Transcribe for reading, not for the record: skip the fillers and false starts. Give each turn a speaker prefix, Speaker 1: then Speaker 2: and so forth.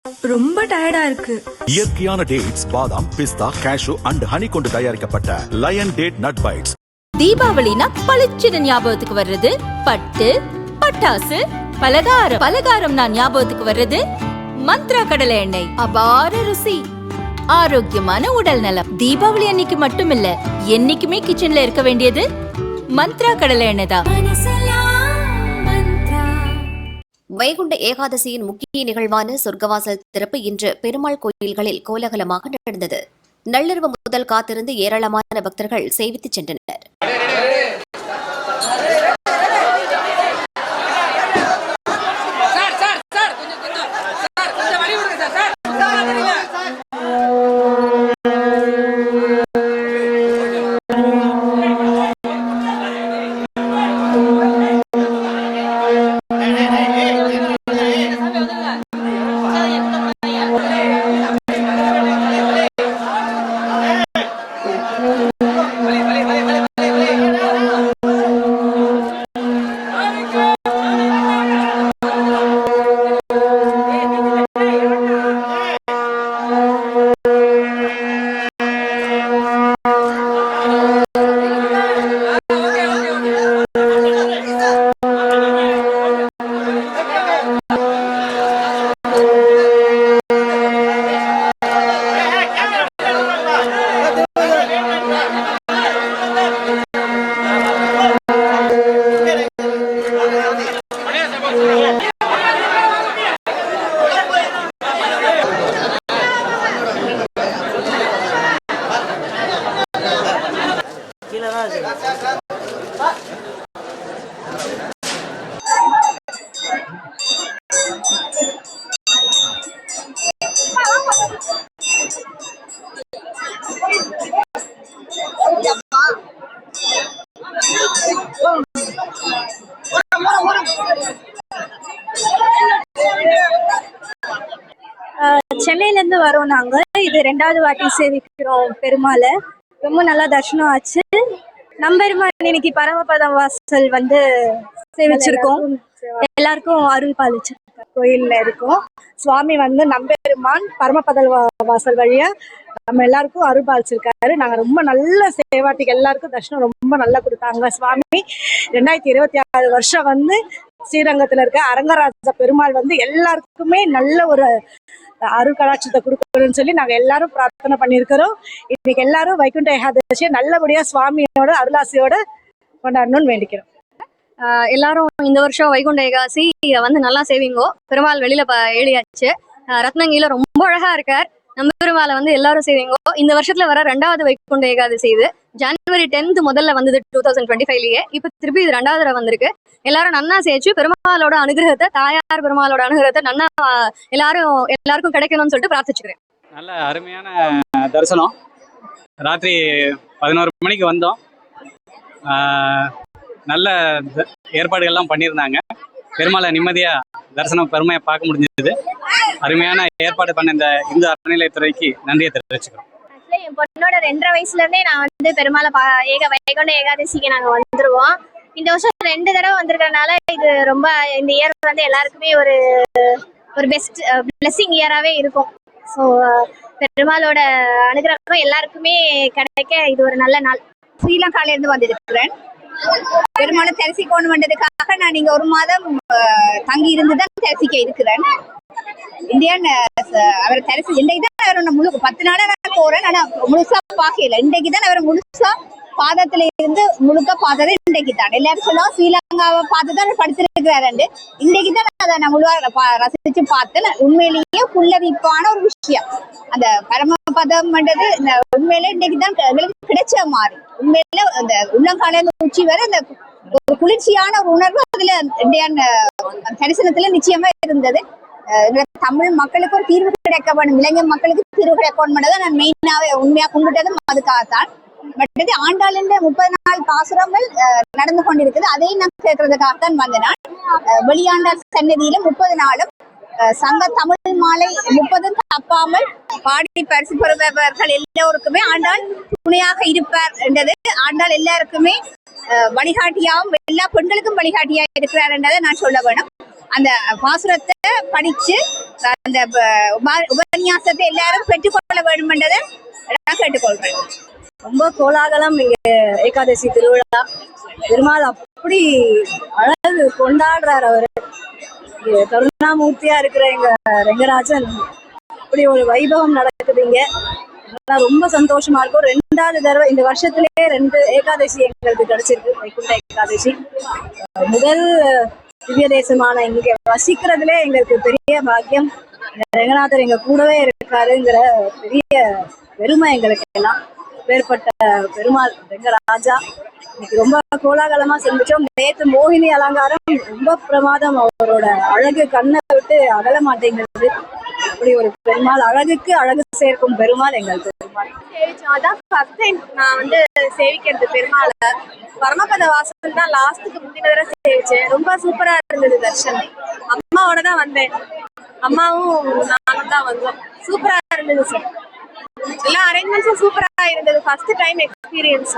Speaker 1: ரொம்ப டயர்டா இருக்கு.
Speaker 2: இயற்கையான டேட்ஸ், பாதாம், பிஸ்தா, கேஷு அண்ட் ஹனி கொண்டு தயாரிக்கப்பட்ட லயன் டேட் நட் பைட்ஸ்.
Speaker 3: தீபாவளினா பளிச்சுன்னு ஞாபகத்துக்கு வர்றது பட்டு, பட்டாசு, பலகாரம். பலகாரம்னா ஞாபகத்துக்கு வர்றது மந்த்ரா கடலை எண்ணெய். அபார ருசி, ஆரோக்கியமான உடல் நலம். தீபாவளி அன்னைக்கு மட்டும் இல்ல, என்னைக்குமே கிச்சன்ல இருக்க வேண்டியது மந்த்ரா கடலை எண்ணெய் தான்.
Speaker 4: வைகுண்ட ஏகாதசியின் முக்கிய நிகழ்வான சொர்க்கவாசல் திறப்பு இன்று பெருமாள் கோயில்களில் கோலாகலமாக நடந்தது. நள்ளிரவு முதல் காத்திருந்து ஏராளமான பக்தர்கள் சேவித்து சென்றனர்.
Speaker 1: சென்னையில இருந்து வரோம் நாங்க. இது 2வது வாட்டி சேவிக்கிறோம் பெருமாளை. ரொம்ப நல்லா தர்ஷனம் ஆச்சு. நம்பெருமாள் இன்னைக்கு பரமபதம் வாசல் சேவிச்சிருக்கோம். எல்லாருக்கும் அருள் பாலிச்சிருக்கோம். கோயில்ல இருக்கோம். சுவாமி நம்பெருமான் பரமபத வாசல் வழியா நம்ம எல்லாருக்கும் அருள் பாலிச்சிருக்காரு. நாங்க ரொம்ப நல்ல சேவாட்டிக்கு எல்லாருக்கும் தர்ஷனம் ரொம்ப நல்லா கொடுத்தாங்க. சுவாமி 2026 வருஷம் ஸ்ரீரங்கத்துல இருக்க அரங்கராஜ பெருமாள் எல்லாருக்குமே நல்ல ஒரு அருள் கடாட்சத்தை கொடுக்கணும்னு சொல்லி நாங்க எல்லாரும் பிரார்த்தனை பண்ணியிருக்கிறோம். இன்னைக்கு எல்லாரும் வைகுண்ட ஏகாதசியை நல்லபடியா சுவாமியோட அருளாசியோட கொண்டாடணும்னு வேண்டிக்கிறோம்.
Speaker 5: எல்லாரும் இந்த வருஷம் வைகுண்ட ஏகாதசி நல்லா சேவிங்கோ. பெருமாள் வெளியில ஏழியாச்சு. ரத்னங்கில ரொம்ப அழகா இருக்கார். நம்ம பெருமாளை எல்லாரும் சேவிங்கோ. இந்த வருஷத்துல வர 2வது வைகுண்ட ஏகாதசி இது. ஜனவரி 10th முதல்ல வந்தது 2025லயே. இப்ப திருப்பி இது 2வது தடவை வந்திருக்கு. எல்லாரும் நன்னா சேச்சு பெருமாளோட அனுகிரகத்தை, தாயார் பெருமாளோட அனுகிரகத்தை நன்னா எல்லாருக்கும் கிடைக்கணும்னு சொல்லிட்டு பிரார்த்திச்சுக்கிறேன்.
Speaker 6: நல்ல அருமையான தரிசனம். ராத்திரி 11 மணிக்கு வந்தோம். நல்ல ஏற்பாடுகள்லாம் பண்ணியிருந்தாங்க. பெருமாளை நிம்மதியா தரிசனம் பெருமையை பார்க்க முடிஞ்சது. அருமையான ஏற்பாடு பண்ண இந்த இந்து அறநிலையத்துறைக்கு நன்றியை தெரிவிச்சுக்கிறோம்.
Speaker 7: என் பொண்ணோட 2.5 வயசுல இருந்தே நான் பெருமாளை வைகுண்ட ஏகாதசிக்கு நாங்க வந்துருவோம். இந்த வருஷம் 2 தடவை வந்திருக்கிறதுனால இது ரொம்ப இந்த இயர் எல்லாருக்குமே ஒரு பெஸ்ட் பிளெஸிங் இயராகவே இருக்கும். ஸோ பெருமாளோட அனுகிரகம் எல்லாருக்குமே கிடைக்க இது ஒரு நல்ல நாள்.
Speaker 8: ஸ்ரீலங்கால இருந்து வந்திருக்கிறேன். பெருமாளை தரிசிக்கணும் வந்ததுக்காக நான் இங்க 1 மாதம் தங்கி இருந்துதான் தரிசிக்க இருக்கிறேன். இந்தியன் அவரை தரிசி இன்றைக்கு தான் அவரை முழு 10 நாளா நான் போறேன். ஆனா முழுசா பார்க்கல. இன்றைக்கு தான் அவரை முழுசா பாதத்துல இருந்து முழுக்க பார்த்தது இன்றைக்கு தான். எல்லாரும் சொல்லுவோம் ஸ்ரீலங்காவை பார்த்துதான் படுத்திருக்கிறாரு. இன்றைக்கு தான் அதை நான் முழுவா ரசிச்சு பார்த்தேன். உண்மையிலேயே புல்லரிப்பான ஒரு விஷயம். அந்த பரமபதம் உண்மையிலே இன்றைக்கு தான் எங்களுக்கு கிடைச்ச மாதிரி. உண்மையில அந்த உள்ளங்கால உச்சி வரை அந்த ஒரு குளிர்ச்சியான ஒரு உணர்வு அதுல தரிசனத்துல நிச்சயமா இருந்தது. தமிழ் மக்களுக்கு ஒரு தீர்வு கிடைக்க வேணும், இளைஞர் மக்களுக்கு தீர்வு கிடைக்கணும். நான் மெயினாவே உண்மையா கும்பிட்டதும் அதுக்காகத்தான். பட் ஆண்டாள் 30 நாள் பாசுரங்கள் நடந்து கொண்டிருக்குது. அதையும் நான் கேட்கறதுக்காகத்தான் வந்தேன். வெளியாண்டாள் சன்னதியில 30 நாளும் சங்க தமிழ் மாலை 30 தப்பாமல் பாடி பரிசு பெறுபவர்கள் எல்லோருக்குமே ஆண்டாள் துணையாக இருப்பார் என்றது. ஆண்டாள் எல்லாருக்குமே வழிகாட்டியாகவும் எல்லா பெண்களுக்கும் வழிகாட்டியா இருக்கிறார் என்றதை நான் சொல்ல வேணும். அந்த பாசுரத்தை படிச்சு அந்த உபன்யாசத்தை எல்லாரும் பெற்றுக்கொள்ள வேண்டும் என்றதை நான் கேட்டுக்கொள்றேன்.
Speaker 1: ரொம்ப கோலாகலம் இங்க ஏகாதசி திருவிழா. பெருமாள் அப்படி அழகு கொண்டாடுறாரு அவரு. இங்க கருணாமூர்த்தியா இருக்கிற எங்க ரெங்கராஜன் அப்படி ஒரு வைபவம் நடக்குது இங்க. அதெல்லாம் ரொம்ப சந்தோஷமா இருக்கும். 2வது தடவை இந்த வருஷத்திலேயே 2 ஏகாதசி எங்களுக்கு கிடைச்சிருக்கு. வைகுண்ட ஏகாதசி முதல் திவ்ய தேசமான இங்க வசிக்கிறதுலே எங்களுக்கு பெரிய பாக்கியம். ரெங்கநாதர் எங்க கூடவே இருக்காருங்கிற பெரிய பெருமை எங்களுக்கு எல்லாம். பேர்பட்ட பெருமாள் ரெங்கராஜா இன்னைக்கு ரொம்ப கோலாகலமா செஞ்சுட்டோம். நேற்று மோகினி அலங்காரம் ரொம்ப பிரமாதம். அவரோட அழகு கண்ணை விட்டு அகல மாட்டேங்கிறது. அப்படி ஒரு பெருமாள், அழகுக்கு அழகு சேர்க்கும் பெருமாள் எங்கள் பெருமாள்.
Speaker 7: அதான் ஃபர்ஸ்ட் டைம் நான் வந்து சேவிக்கிறது பெருமாளை. பரமபத வாசல் தான் லாஸ்ட்டுக்கு முந்தின தடவை சேவிச்சேன். ரொம்ப சூப்பரா இருந்தது தர்ஷன். அம்மாவோட தான் வந்தேன். அம்மாவும் நானும் தான் வந்தோம். சூப்பரா இருந்தது சார். எல்லா அரேஞ்ச்மெண்ட்ஸும் சூப்பரா இருந்தது. First time experience.